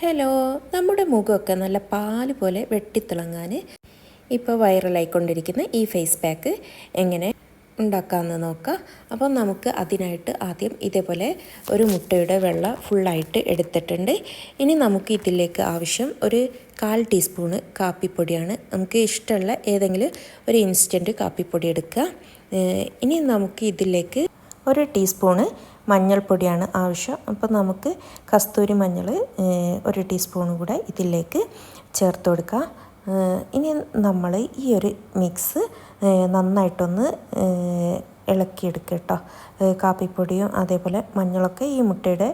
Hello, നമ്മുടെ മുഖമൊക്കെ നല്ല പാല് പോലെ വെട്ടിത്തിളങ്ങാൻ ഇപ്പോൾ വൈറലായിക്കൊണ്ടിരിക്കുന്ന ഈ ഫേസ് പാക്ക് എങ്ങനെ ഉണ്ടാക്കാമെന്ന് നോക്കാം. അപ്പം നമുക്ക് അതിനായിട്ട് ആദ്യം ഇതേപോലെ ഒരു മുട്ടയുടെ വെള്ള ഫുള്ളായിട്ട് എടുത്തിട്ടുണ്ട്. ഇനി നമുക്ക് ഇതിലേക്ക് ആവശ്യം ഒരു 1/4 ടീസ്പൂണ് കാപ്പിപ്പൊടിയാണ്. നമുക്ക് ഇഷ്ടമുള്ള ഏതെങ്കിലും ഒരു ഇൻസ്റ്റൻറ്റ് കാപ്പിപ്പൊടി എടുക്കുക. ഇനി നമുക്ക് ഇതിലേക്ക് 1 ടീസ്പൂണ് മഞ്ഞൾപ്പൊടിയാണ് ആവശ്യം. അപ്പോൾ നമുക്ക് കസ്തൂരി മഞ്ഞൾ 1 ടീസ്പൂൺ കൂടെ ഇതിലേക്ക് ചേർത്ത് കൊടുക്കുക. ഇനി നമ്മൾ ഈ ഒരു മിക്സ് നന്നായിട്ടൊന്ന് ഇളക്കിയെടുക്കുക കേട്ടോ. കാപ്പിപ്പൊടിയും അതേപോലെ മഞ്ഞളൊക്കെ ഈ മുട്ടയുടെ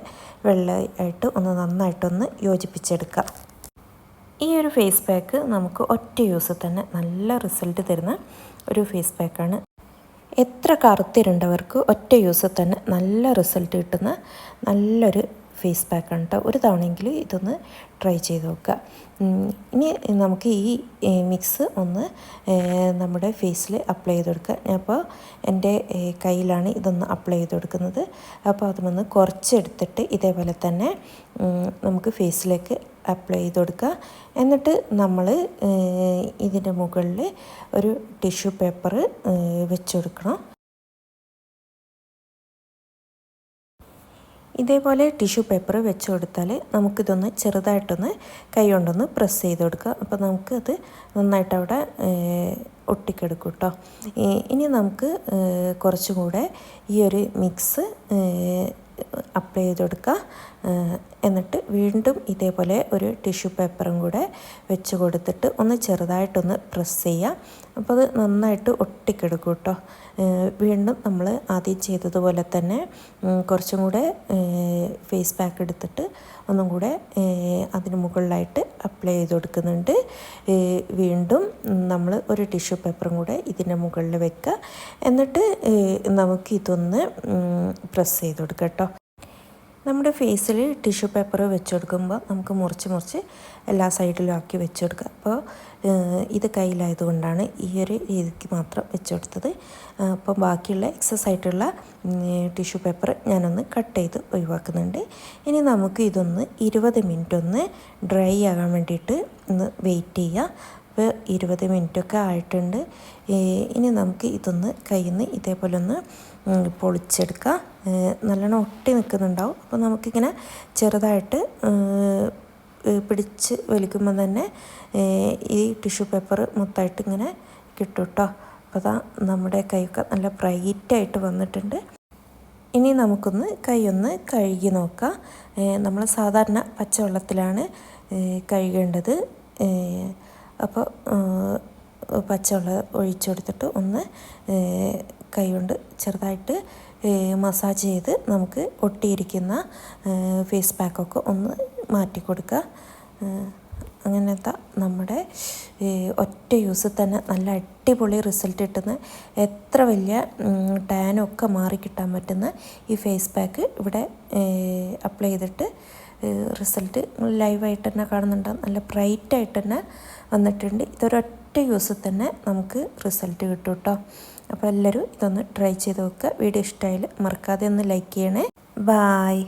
വെള്ളമായിട്ട് ഒന്ന് നന്നായിട്ടൊന്ന് യോജിപ്പിച്ചെടുക്കുക. ഈ ഒരു ഫേസ് പാക്ക് നമുക്ക് ഒറ്റ യൂസ് തന്നെ നല്ല റിസൾട്ട് തരുന്ന ഒരു ഫേസ് പാക്കാണ്. എത്ര കറുത്തിരുണ്ടവർക്ക് ഒറ്റ യൂസ് തന്നെ നല്ല റിസൾട്ട് കിട്ടുന്ന നല്ലൊരു ഫേസ് പാക്കാണ് കേട്ടോ. ഒരു തവണയെങ്കിലും ഇതൊന്ന് ട്രൈ ചെയ്ത് നോക്കുക. ഇനി നമുക്ക് ഈ മിക്സ് ഒന്ന് നമ്മുടെ ഫേസിൽ അപ്ലൈ ചെയ്ത് കൊടുക്കുക. അപ്പോൾ എൻ്റെ കയ്യിലാണ് ഇതൊന്ന് അപ്ലൈ ചെയ്ത് കൊടുക്കുന്നത്. അപ്പോൾ അതൊന്ന് കുറച്ചെടുത്തിട്ട് ഇതേപോലെ തന്നെ നമുക്ക് ഫേസിലേക്ക് അപ്ലൈ ചെയ്ത് കൊടുക്കുക. എന്നിട്ട് നമ്മൾ ഇതിൻ്റെ മുകളിൽ ഒരു ടിഷ്യൂ പേപ്പർ വെച്ച് കൊടുക്കണം. ഇതേപോലെ ടിഷ്യൂ പേപ്പർ വെച്ച് കൊടുത്താൽ നമുക്കിതൊന്ന് ചെറുതായിട്ടൊന്ന് കൈ കൊണ്ടൊന്ന് പ്രസ് ചെയ്ത് കൊടുക്കുക. അപ്പോൾ നമുക്കത് നന്നായിട്ട് അവിടെ ഒട്ടിക്കെടുക്കും കേട്ടോ. ഇനി നമുക്ക് കുറച്ചും കൂടെ ഈ ഒരു മിക്സ് അപ്ലൈ ചെയ്ത് കൊടുക്കുക. എന്നിട്ട് വീണ്ടും ഇതേപോലെ ഒരു ടിഷ്യൂ പേപ്പറും കൂടെ വെച്ച് കൊടുത്തിട്ട് ഒന്ന് ചെറുതായിട്ടൊന്ന് പ്രസ് ചെയ്യുക. അപ്പോൾ അത് നന്നായിട്ട് ഒട്ടിക്കെടുക്കും കേട്ടോ. വീണ്ടും നമ്മൾ ആദ്യം ചെയ്തതുപോലെ തന്നെ കുറച്ചും കൂടെ ഫേസ് പാക്ക് എടുത്തിട്ട് ഒന്നും കൂടെ അതിന് മുകളിലായിട്ട് അപ്ലൈ ചെയ്ത് കൊടുക്കുന്നുണ്ട്. വീണ്ടും നമ്മൾ ഒരു ടിഷ്യൂ പേപ്പറും കൂടെ ഇതിൻ്റെ മുകളിൽ വെക്കുക. എന്നിട്ട് നമുക്കിതൊന്ന് പ്രസ് ചെയ്ത് കൊടുക്കുക കേട്ടോ. നമ്മുടെ ഫേസിൽ ടിഷ്യൂ പേപ്പർ വെച്ച് കൊടുക്കുമ്പോൾ നമുക്ക് മുറിച്ച് എല്ലാ സൈഡിലും ആക്കി വെച്ച് കൊടുക്കുക. അപ്പോൾ ഇത് കയ്യിലായതുകൊണ്ടാണ് ഈ ഒരു രീതിക്ക് മാത്രം വെച്ച് കൊടുത്തത്. അപ്പോൾ ബാക്കിയുള്ള എക്സസ് ആയിട്ടുള്ള ടിഷ്യൂ പേപ്പർ ഞാനൊന്ന് കട്ട് ചെയ്ത് ഒഴിവാക്കുന്നുണ്ട്. ഇനി നമുക്ക് ഇതൊന്ന് 20 മിനിറ്റ് ഒന്ന് ഡ്രൈ ആകാൻ വേണ്ടിയിട്ട് ഒന്ന് വെയിറ്റ് ചെയ്യുക. അപ്പോൾ 20 മിനിറ്റൊക്കെ ആയിട്ടുണ്ട്. ഇനി നമുക്ക് ഇതൊന്ന് കയ്യിൽ നിന്ന് ഇതേപോലെ ഒന്ന് പൊളിച്ചെടുക്കുക. നല്ലോണം ഒട്ടി നിൽക്കുന്നുണ്ടാവും. അപ്പോൾ നമുക്കിങ്ങനെ ചെറുതായിട്ട് പിടിച്ച് വലിക്കുമ്പോൾ തന്നെ ഈ ടിഷ്യൂ പേപ്പർ മൊത്തമായിട്ട് ഇങ്ങനെ കിട്ടും കേട്ടോ. അപ്പോൾ അതാ നമ്മുടെ കൈയൊക്കെ നല്ല ബ്രൈറ്റായിട്ട് വന്നിട്ടുണ്ട്. ഇനി നമുക്കൊന്ന് കൈയൊന്ന് കഴുകി നോക്കാം. നമ്മൾ സാധാരണ പച്ചവെള്ളത്തിലാണ് കഴുകേണ്ടത്. അപ്പോൾ പച്ചവെള്ളം ഒഴിച്ചു കൊടുത്തിട്ട് ഒന്ന് കൈ കൊണ്ട് ചെറുതായിട്ട് മസാജ് ചെയ്ത് നമുക്ക് ഒട്ടിയിരിക്കുന്ന ഫേസ് പാക്കൊക്കെ ഒന്ന് മാറ്റി കൊടുക്കുക. അങ്ങനത്തെ നമ്മുടെ ഒറ്റ യൂസ് തന്നെ നല്ല അടിപൊളി റിസൾട്ട് കിട്ടുന്ന എത്ര വലിയ ടാനൊക്കെ മാറിക്കിട്ടാൻ പറ്റുന്ന ഈ ഫേസ് പാക്ക് ഇവിടെ അപ്ലൈ ചെയ്തിട്ട് റിസൾട്ട് ലൈവായിട്ട് തന്നെ കാണുന്നുണ്ടാകും. നല്ല ബ്രൈറ്റായിട്ട് തന്നെ വന്നിട്ടുണ്ട്. ഇതൊരൊറ്റ യൂസ് തന്നെ നമുക്ക് റിസൾട്ട് കിട്ടും കേട്ടോ. അപ്പോൾ എല്ലാവരും ഇതൊന്ന് ട്രൈ ചെയ്ത് നോക്കുക. വീഡിയോ ഇഷ്ടമായാൽ മറക്കാതെ ഒന്ന് ലൈക്ക് ചെയ്യണേ. ബായ്.